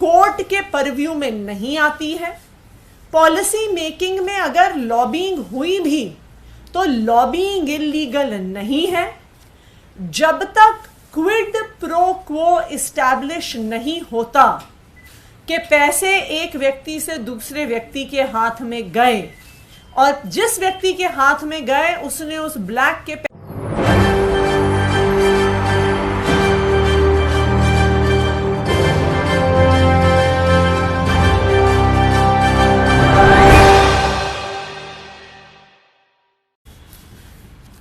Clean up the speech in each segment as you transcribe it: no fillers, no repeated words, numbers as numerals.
Court के purview में नहीं आती है। पॉलिसी मेकिंग में अगर लॉबिंग हुई भी तो लॉबिंग इलीगल नहीं है। जब तक क्विड प्रो क्वो इस्टैब्लिश नहीं होता कि पैसे एक व्यक्ति से दूसरे व्यक्ति के हाथ में गए और जिस व्यक्ति के हाथ में गए उसने उस ब्लैक के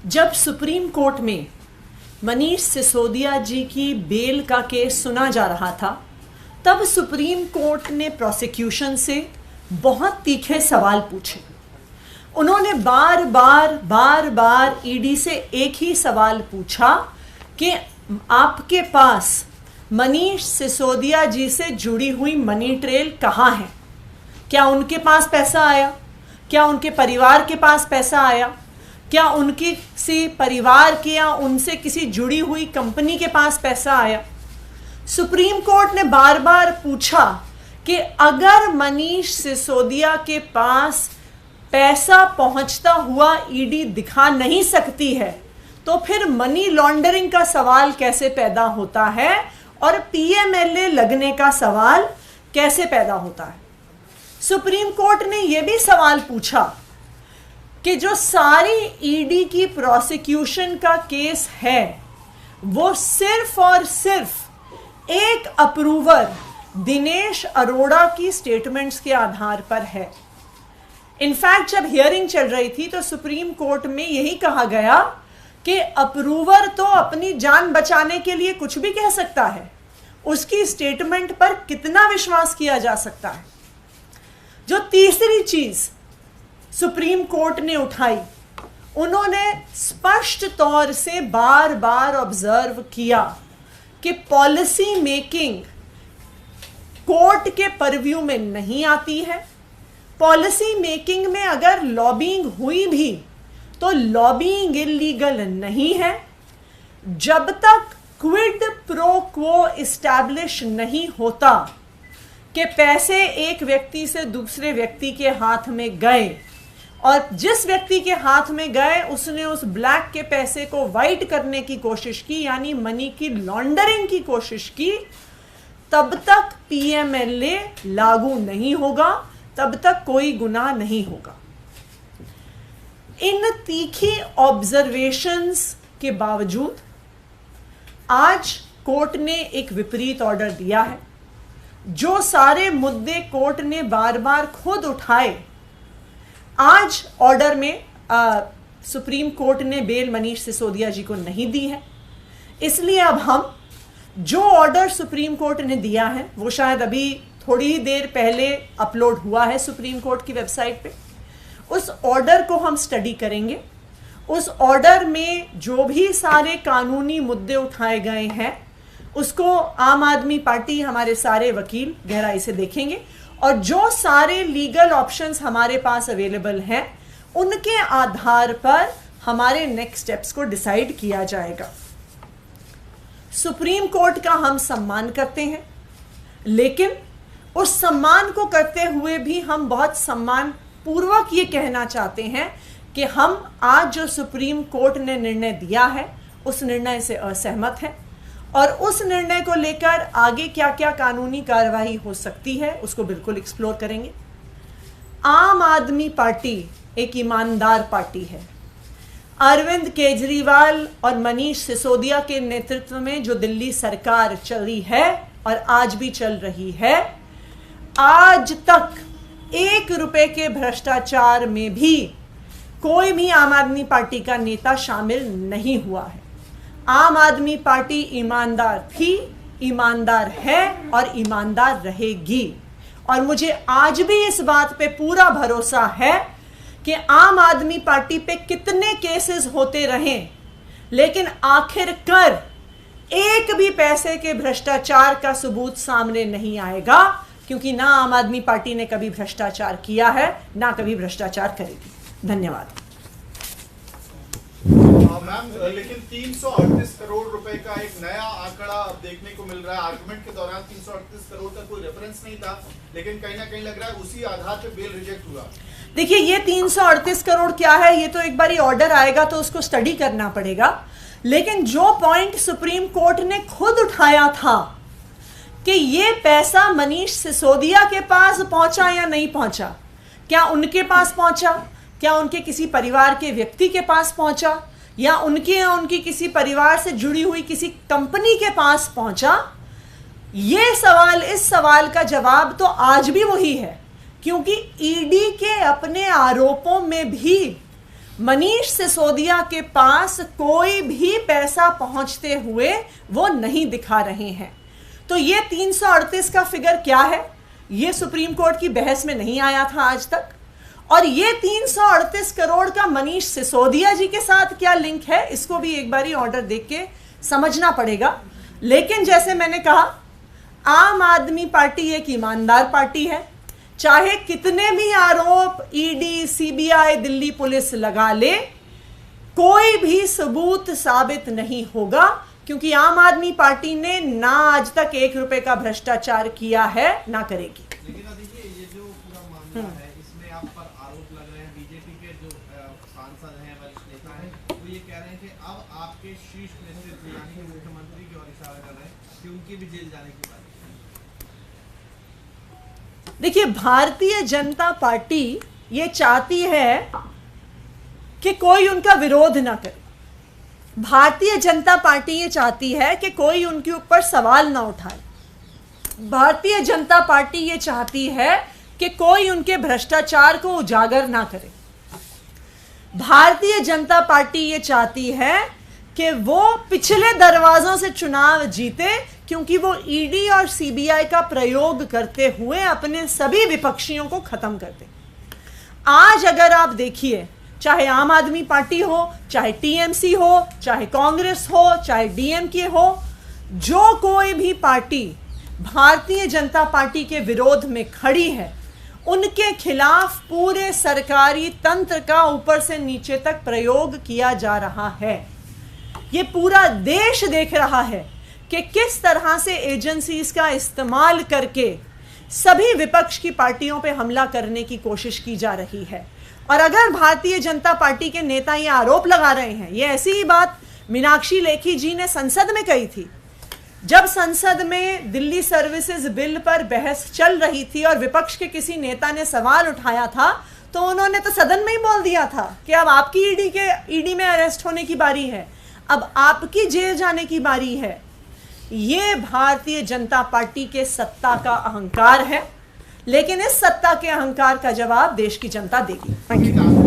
जब सुप्रीम कोर्ट में मनीष सिसोदिया जी की बेल का केस सुना जा रहा था, तब सुप्रीम कोर्ट ने प्रोसिक्यूशन से बहुत तीखे सवाल पूछे। उन्होंने बार बार ईडी से एक ही सवाल पूछा कि आपके पास मनीष सिसोदिया जी से जुड़ी हुई मनी ट्रेल कहाँ है? क्या उनके पास पैसा आया? क्या उनके परिवार के पास पैसा आया? क्या उनके किसी परिवार के या उनसे किसी जुड़ी हुई कंपनी के पास पैसा आया? सुप्रीम कोर्ट ने बार बार पूछा कि अगर मनीष सिसोदिया के पास पैसा पहुंचता हुआ ईडी दिखा नहीं सकती है तो फिर मनी लॉन्ड्रिंग का सवाल कैसे पैदा होता है और पीएमएलए लगने का सवाल कैसे पैदा होता है? सुप्रीम कोर्ट ने यह भी सवाल पूछा कि जो सारी ईडी की प्रोसिक्यूशन का केस है वो सिर्फ और सिर्फ एक अप्रूवर दिनेश अरोड़ा की स्टेटमेंट्स के आधार पर है। इनफैक्ट जब हियरिंग चल रही थी तो सुप्रीम कोर्ट में यही कहा गया कि अप्रूवर तो अपनी जान बचाने के लिए कुछ भी कह सकता है, उसकी स्टेटमेंट पर कितना विश्वास किया जा सकता है। जो तीसरी चीज सुप्रीम कोर्ट ने उठाई, उन्होंने स्पष्ट तौर से बार बार ऑब्जर्व किया कि पॉलिसी मेकिंग कोर्ट के परव्यू में नहीं आती है। पॉलिसी मेकिंग में अगर लॉबिंग हुई भी तो लॉबिंग इलीगल नहीं है। जब तक क्विड प्रो क्वो इस्टैब्लिश नहीं होता कि पैसे एक व्यक्ति से दूसरे व्यक्ति के हाथ में गए और जिस व्यक्ति के हाथ में गए उसने उस ब्लैक के पैसे को वाइट करने की कोशिश की, यानी मनी की लॉन्ड्रिंग की कोशिश की, तब तक पीएमएलए लागू नहीं होगा, तब तक कोई गुनाह नहीं होगा। इन तीखी ऑब्जर्वेशंस के बावजूद आज कोर्ट ने एक विपरीत ऑर्डर दिया है। जो सारे मुद्दे कोर्ट ने बार बार खुद उठाए, आज ऑर्डर में सुप्रीम कोर्ट ने बेल मनीष सिसोदिया जी को नहीं दी है। इसलिए अब हम जो ऑर्डर सुप्रीम कोर्ट ने दिया है वो शायद अभी थोड़ी ही देर पहले अपलोड हुआ है सुप्रीम कोर्ट की वेबसाइट पे, उस ऑर्डर को हम स्टडी करेंगे। उस ऑर्डर में जो भी सारे कानूनी मुद्दे उठाए गए हैं उसको आम आदमी पार्टी, हमारे सारे वकील गहराई से देखेंगे और जो सारे लीगल ऑप्शंस हमारे पास अवेलेबल हैं उनके आधार पर हमारे नेक्स्ट स्टेप्स को डिसाइड किया जाएगा। सुप्रीम कोर्ट का हम सम्मान करते हैं, लेकिन उस सम्मान को करते हुए भी हम बहुत सम्मान पूर्वक ये कहना चाहते हैं कि हम आज जो सुप्रीम कोर्ट ने निर्णय दिया है उस निर्णय से असहमत हैं और उस निर्णय को लेकर आगे क्या क्या कानूनी कार्रवाई हो सकती है उसको बिल्कुल एक्सप्लोर करेंगे। आम आदमी पार्टी एक ईमानदार पार्टी है। अरविंद केजरीवाल और मनीष सिसोदिया के नेतृत्व में जो दिल्ली सरकार चली है और आज भी चल रही है, आज तक 1 रुपए के भ्रष्टाचार में भी कोई भी आम आदमी पार्टी का नेता शामिल नहीं हुआ है। आम आदमी पार्टी ईमानदार थी, ईमानदार है और ईमानदार रहेगी। और मुझे आज भी इस बात पे पूरा भरोसा है कि आम आदमी पार्टी पे कितने केसेस होते रहें, लेकिन आखिरकार एक भी पैसे के भ्रष्टाचार का सबूत सामने नहीं आएगा, क्योंकि ना आम आदमी पार्टी ने कभी भ्रष्टाचार किया है, ना कभी भ्रष्टाचार करेगी। धन्यवाद। मैम लेकिन 338 करोड़ रुपए का एक नया आंकड़ा अब देखने को मिल रहा है। आर्गुमेंट के दौरान 338 करोड़ का कोई रेफरेंस नहीं था, लेकिन कहीं ना कहीं लग रहा है उसी आधार पे बेल रिजेक्ट हुआ। देखिए, ये 338 करोड़ क्या है, ये तो एक बारी ऑर्डर आएगा तो उसको स्टडी करना पड़ेगा। लेकिन जो पॉइंट सुप्रीम कोर्ट ने खुद उठाया था कि ये पैसा मनीष सिसोदिया के पास पहुंचा या नहीं पहुंचा, क्या उनके पास पहुंचा, क्या उनके किसी परिवार के व्यक्ति के पास पहुंचा, या उनके या उनकी किसी परिवार से जुड़ी हुई किसी कंपनी के पास पहुंचा, ये सवाल, इस सवाल का जवाब तो आज भी वही है। क्योंकि ईडी के अपने आरोपों में भी मनीष सिसोदिया के पास कोई भी पैसा पहुंचते हुए वो नहीं दिखा रहे हैं। तो ये 338 का फिगर क्या है, ये सुप्रीम कोर्ट की बहस में नहीं आया था आज तक। और ये 338 करोड़ का मनीष सिसोदिया जी के साथ क्या लिंक है, इसको भी एक बारी ऑर्डर देख के समझना पड़ेगा। लेकिन जैसे मैंने कहा, आम आदमी पार्टी एक ईमानदार पार्टी है। चाहे कितने भी आरोप ईडी, सीबीआई, दिल्ली पुलिस लगा ले, कोई भी सबूत साबित नहीं होगा, क्योंकि आम आदमी पार्टी ने ना आज तक 1 रुपए का भ्रष्टाचार किया है, ना करेगी। लेकिन देखिए, ये जो पूरा मामला है, इसमें आप पर आरोप लग रहे हैं। बीजेपी के जो सांसद हैं, वरिष्ठ नेता हैं, वो ये कह रहे हैं कि अब आपके शीर्ष नेतृत्व यानी कि मुख्यमंत्री की ओर इशारा कर रहे हैं कि उनकी भी जेल जाने की बात। देखिए, भारतीय जनता पार्टी ये चाहती है कि कोई उनका विरोध ना करे। भारतीय जनता पार्टी ये चाहती है कि कोई उनके ऊपर सवाल ना उठाए। भारतीय जनता पार्टी ये चाहती है कि कोई उनके भ्रष्टाचार को उजागर ना करे। भारतीय जनता पार्टी ये चाहती है कि वो पिछले दरवाजों से चुनाव जीते, क्योंकि वो ईडी और सीबीआई का प्रयोग करते हुए अपने सभी विपक्षियों को खत्म कर दे। आज अगर आप देखिए, चाहे आम आदमी पार्टी हो, चाहे टीएमसी हो, चाहे कांग्रेस हो, चाहे डीएमके हो, जो कोई भी पार्टी भारतीय जनता पार्टी के विरोध में खड़ी है, उनके खिलाफ पूरे सरकारी तंत्र का ऊपर से नीचे तक प्रयोग किया जा रहा है। ये पूरा देश देख रहा है कि किस तरह से एजेंसीज का इस्तेमाल करके सभी विपक्ष की पार्टियों पे हमला करने की कोशिश की जा रही है। और अगर भारतीय जनता पार्टी के नेता ये आरोप लगा रहे हैं, ये ऐसी ही बात मीनाक्षी लेखी जी ने संसद में कही थी। जब संसद में दिल्ली सर्विसेज बिल पर बहस चल रही थी और विपक्ष के किसी नेता ने सवाल उठाया था, तो उन्होंने तो सदन में ही बोल दिया था कि अब आपकी ईडी में अरेस्ट होने की बारी है, अब आपकी जेल जाने की बारी है। ये भारतीय जनता पार्टी के सत्ता का अहंकार है, लेकिन इस सत्ता के अहंकार का जवाब देश की जनता देगी। Thank you.